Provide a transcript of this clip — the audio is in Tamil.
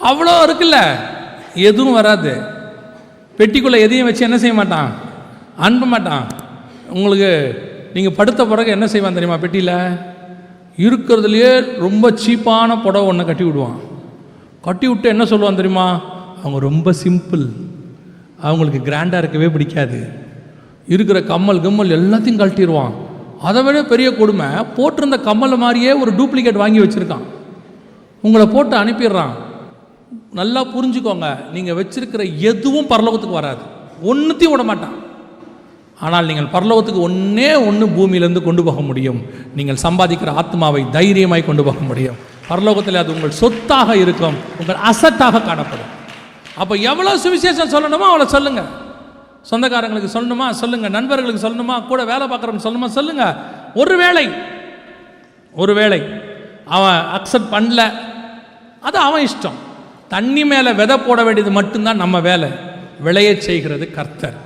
அவ்வளோ இருக்குல்ல, எதுவும் வராது. பெட்டிக்குள்ளே எதையும் வச்சு என்ன செய்ய மாட்டான், அனுப்ப மாட்டான். உங்களுக்கு நீங்கள் படுத்த பிறகு என்ன செய்வான் தெரியுமா, பெட்டியில் இருக்கிறதுலையே ரொம்ப சீப்பான புடவை ஒன்று கட்டி விடுவான். கட்டி விட்டு என்ன சொல்லுவான் தெரியுமா, அவங்க ரொம்ப சிம்பிள், அவங்களுக்கு கிராண்டாக இருக்கவே பிடிக்காது, இருக்கிற கம்மல் கம்மல் எல்லாத்தையும் கழட்டிடுவான். அதை விட பெரிய கொடுமை, போட்டிருந்த கம்மல் மாதிரியே ஒரு டூப்ளிகேட் வாங்கி வச்சுருக்கான், உங்களை போட்டு அனுப்பிடுறான். நல்லா புரிஞ்சுக்கோங்க, நீங்கள் வச்சிருக்கிற எதுவும் பரலோகத்துக்கு வராது, ஒன்றுத்தையும் விட மாட்டான். ஆனால் நீங்கள் பரலோகத்துக்கு ஒன்றே ஒன்று பூமியிலேருந்து கொண்டு போக முடியும், நீங்கள் சம்பாதிக்கிற ஆத்மாவை தைரியமாய் கொண்டு போக முடியும். பரலோகத்தில் அது உங்கள் சொத்தாக இருக்கும், உங்கள் அசட்டாக காணப்படும். அப்போ எவ்வளோ சுவிசேஷம் சொல்லணுமோ அவ்வளோ சொல்லுங்கள். சொந்தக்காரங்களுக்கு சொல்லணுமா சொல்லுங்கள், நண்பர்களுக்கு சொல்லணுமா, கூட வேலை பார்க்குறவங்க சொல்லணுமா சொல்லுங்கள். ஒருவேளை அவன் அக்செப்ட் பண்ணல, அது அவன் இஷ்டம். தண்ணி மேலே விதை போட வேண்டியது மட்டும்தான் நம்ம வேலை, விளைய செய்கிறது கர்த்தர்.